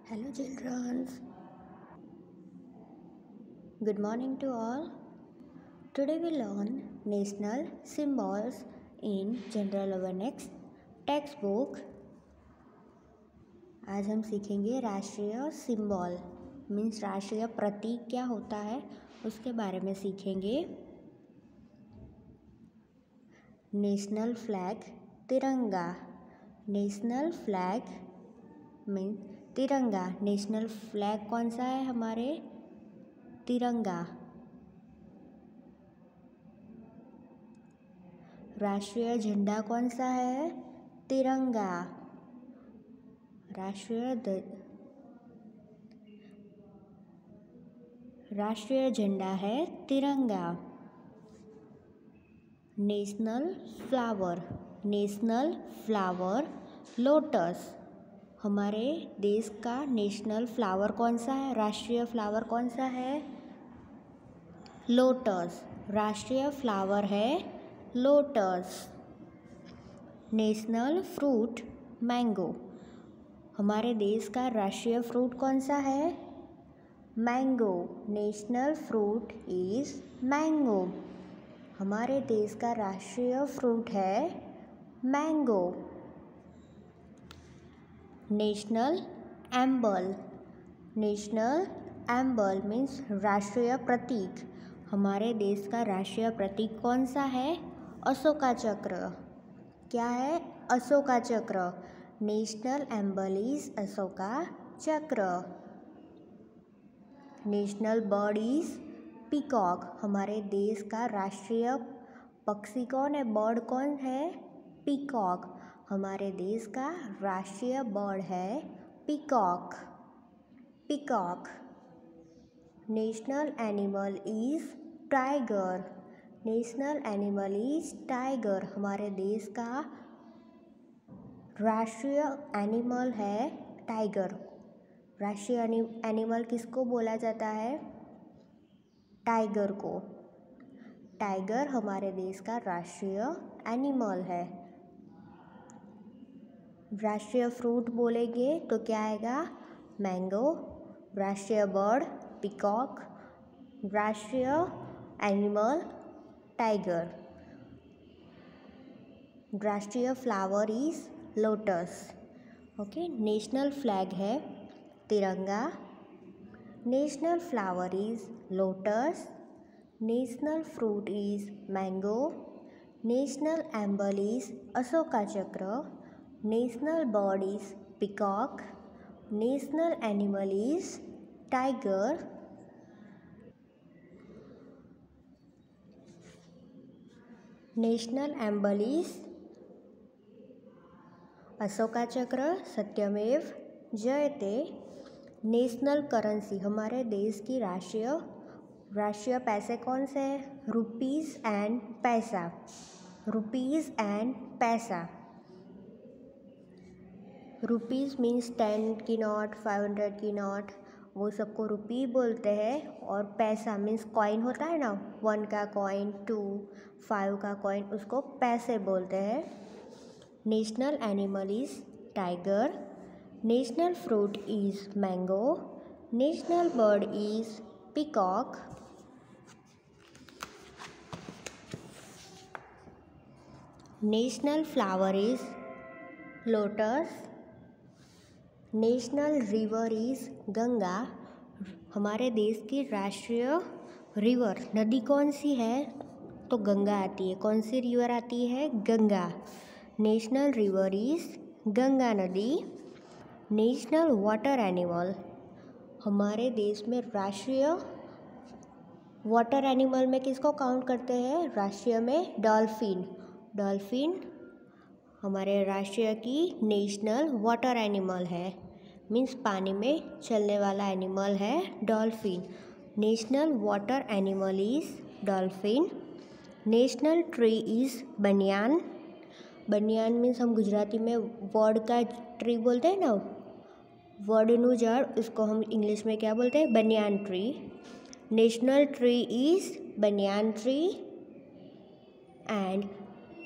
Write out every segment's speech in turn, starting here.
Hello children, good morning to all. Today we learn national symbols in General Awareness textbook. आज हम सीखेंगे राष्ट्रीय symbol means राष्ट्रीय प्रतीक क्या होता है उसके बारे में सीखेंगे। नेशनल फ्लैग तिरंगा। नेशनल फ्लैग मीन्स तिरंगा। नेशनल फ्लैग कौन सा है हमारे? तिरंगा। राष्ट्रीय झंडा कौन सा है? तिरंगा। राष्ट्रीय झंडा है tiranga. National flower. National flower lotus. हमारे देश का नेशनल फ्लावर कौन सा है? राष्ट्रीय फ्लावर कौन सा है? लोटस। राष्ट्रीय फ्लावर है लोटस। National fruit mango. हमारे देश का राष्ट्रीय फ्रूट कौन सा है? Mango. National fruit is mango. हमारे देश का राष्ट्रीय फ्रूट है मैंगो। नेशनल एम्बल। नेशनल एम्बल मीन्स राष्ट्रीय प्रतीक। हमारे देश का राष्ट्रीय प्रतीक कौन सा है? अशोका चक्र। क्या है? Ashoka Chakra. National emblem is Ashoka Chakra. National bird is peacock. हमारे देश का राष्ट्रीय पक्षी कौन है? बर्ड कौन है? पीकॉक। हमारे देश का राष्ट्रीय बर्ड है peacock. Peacock. National animal is tiger. National animal is tiger. हमारे देश का राष्ट्रीय एनिमल है टाइगर। राष्ट्रीय एनिमल किसको बोला जाता है? टाइगर को। टाइगर हमारे देश का राष्ट्रीय एनिमल है। राष्ट्रीय फ्रूट बोलेंगे तो क्या आएगा? मैंगो। राष्ट्रीय बर्ड पीकॉक। राष्ट्रीय एनिमल टाइगर। राष्ट्रीय flower is lotus. Okay. National flag है tiranga. National flower is lotus. National fruit is mango. National emblem is Ashoka Chakra. National bird is peacock. National animal is tiger. National emblem is Ashoka Chakra. Satyameva Jayate. National currency. हमारे देश की राष्ट्रीय पैसे कौन से हैं? Rupees and paisa. Rupees and paisa. Rupees means 10 की नोट, 500 की नोट, वो सबको रुपी बोलते हैं। और पैसा मीन्स कॉइन होता है ना, 1 का कॉइन, 2, 5 का कॉइन, उसको पैसे बोलते हैं। National animal is tiger. National fruit is mango. National bird is peacock. National flower is lotus. National river is Ganga. हमारे देश की राष्ट्रीय रिवर नदी कौन सी है? तो गंगा आती है। कौन सी रिवर आती है? Ganga. National river is Ganga नदी। National water animal. हमारे देश में राष्ट्रीय वाटर एनिमल में किसको काउंट करते हैं? राष्ट्रीय में डॉल्फिन। डॉल्फिन हमारे राष्ट्रीय की नेशनल वाटर एनिमल है। मीन्स पानी में चलने वाला एनिमल है dolphin. National water animal is dolphin. National tree is बनियान। बनियान मीन्स हम गुजराती में वड का ट्री बोलते हैं ना, वडનું झाड़, उसको हम इंग्लिश में क्या बोलते हैं? Banyan tree. National tree is banyan tree. And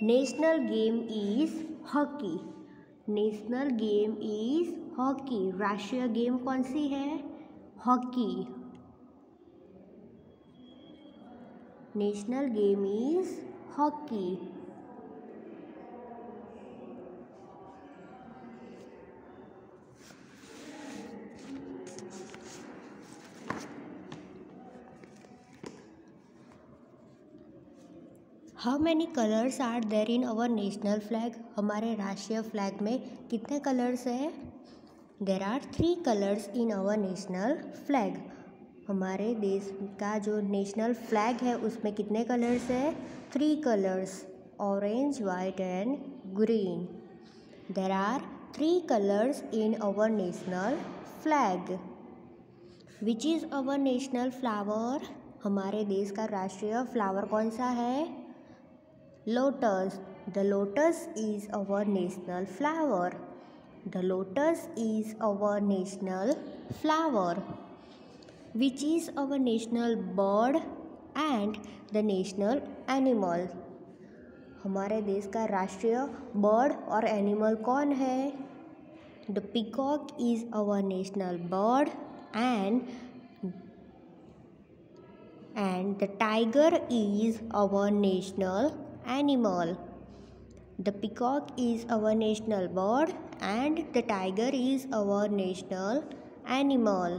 national game is hockey. National game is hockey. राष्ट्रीय गेम कौन सी है? Hockey. National game is hockey. How many colours are there in our national flag? हमारे राष्ट्रीय flag में कितने colours हैं? There are 3 colours in our national flag. हमारे देश का जो नेशनल फ्लैग है उसमें कितने कलर्स हैं? 3 colours, orange, white and green. There are 3 colours in our national flag. Which is our national flower? हमारे देश का राष्ट्रीय फ्लावर कौन सा है? Lotus. The lotus is our national flower. The lotus is our national flower. Which is our national bird and the national animal? हमारे देश का राष्ट्रीय बर्ड और एनिमल कौन है? The peacock is our national bird and the tiger is our national animal. The peacock is our national bird and the tiger is our national animal.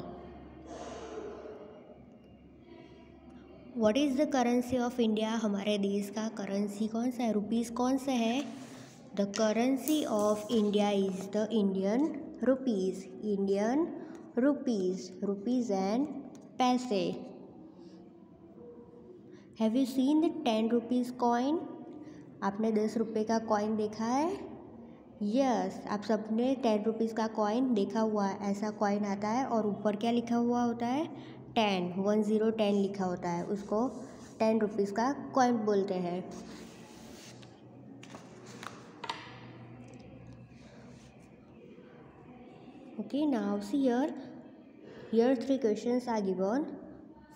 What is the currency of India? हमारे देश का currency कौन सा है? Rupees कौन सा है? The currency of India is the Indian rupees. Indian rupees. Rupees and पैसे. Have you seen the 10 rupees coin? आपने 10 रुपये का कॉइन देखा है? यस, आप सबने 10 रुपीज़ का कॉइन देखा हुआ है। ऐसा कॉइन आता है और ऊपर क्या लिखा हुआ होता है? 10 लिखा होता है। उसको 10 रुपीज़ का कॉइन बोलते हैं। Okay, now see here 3 questions are given.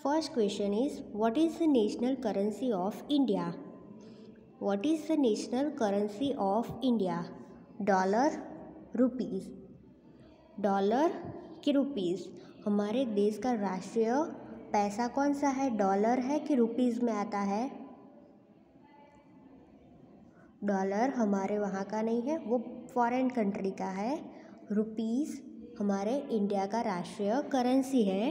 First question is, what is the national currency of India? What is the national currency of India? Dollar, rupees. Dollar कि रुपीज़? हमारे देश का राष्ट्रीय पैसा कौन सा है? डॉलर है कि रुपीज़ में आता है? डॉलर हमारे वहाँ का नहीं है, वो फॉरेन कंट्री का है। रुपीज़ हमारे इंडिया का राष्ट्रीय करेंसी है।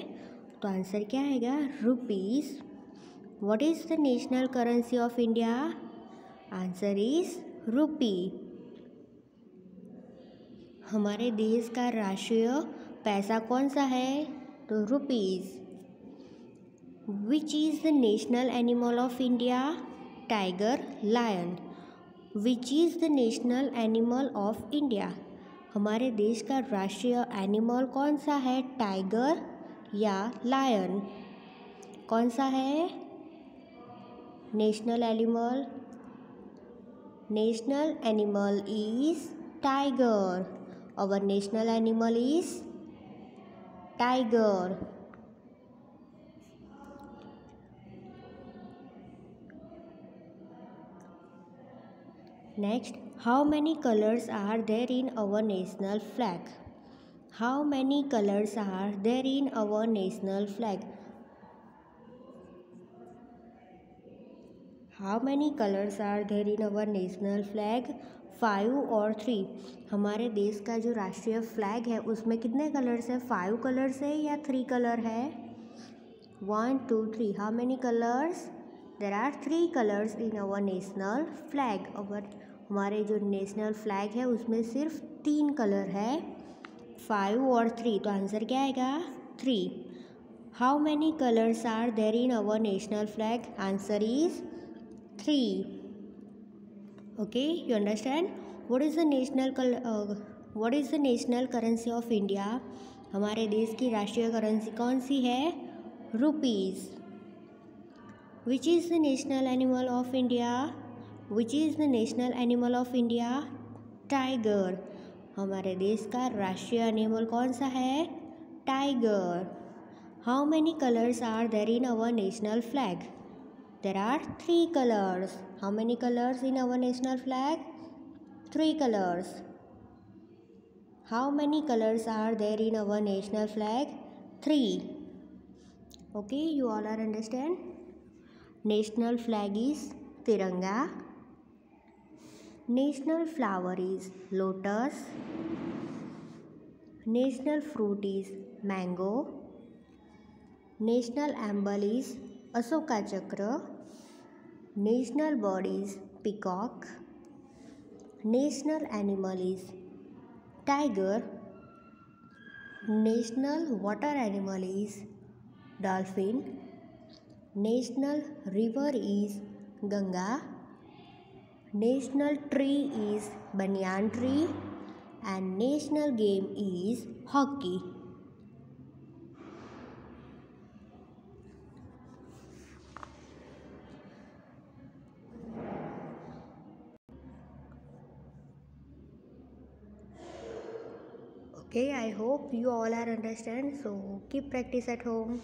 तो आंसर क्या आएगा? Rupees. What is the national currency of India? Answer is rupee. हमारे देश का राष्ट्रीय पैसा कौन सा है? तो rupees. Which is the national animal of India? Tiger, lion. Which is the national animal of India? हमारे देश का राष्ट्रीय एनिमल कौन सा है? टाइगर या लायन? कौन सा है national animal? National animal is tiger. Our national animal is tiger. Next, how many colours are there in our national flag? How many colors are there in our national flag? How many colors are there in our national flag? 5 और 3? हमारे देश का जो राष्ट्रीय flag है उसमें कितने colours है? 5 कलर्स है या 3 कलर है? 1 2 3. How many colors? There are 3 colors in our national flag. हमारे जो नेशनल फ्लैग है उसमें सिर्फ 3 कलर है, 5 और 3. तो आंसर क्या आएगा? 3. How many colours are there in our national flag? Answer is 3. Okay, you understand? What is the national currency of India? हमारे देश की राष्ट्रीय करेंसी कौन सी है? Rupees. Which is the national animal of India? Which is the national animal of India? Tiger. हमारे देश का राष्ट्रीय एनिमल कौन सा है? Tiger. How many colours are there in our national flag? There are 3 colours. How many colours in our national flag? 3 colours. How many colors are there in our national flag? 3. Okay, you all are understand? National flag is Tiranga. National flower is lotus. National fruit is mango. National emblem is Ashoka Chakra. National bird is peacock. National animal is tiger. National water animal is dolphin. National river is Ganga. National tree is banyan tree. And national game is hockey. Okay, I hope you all are understand. So keep practice at home.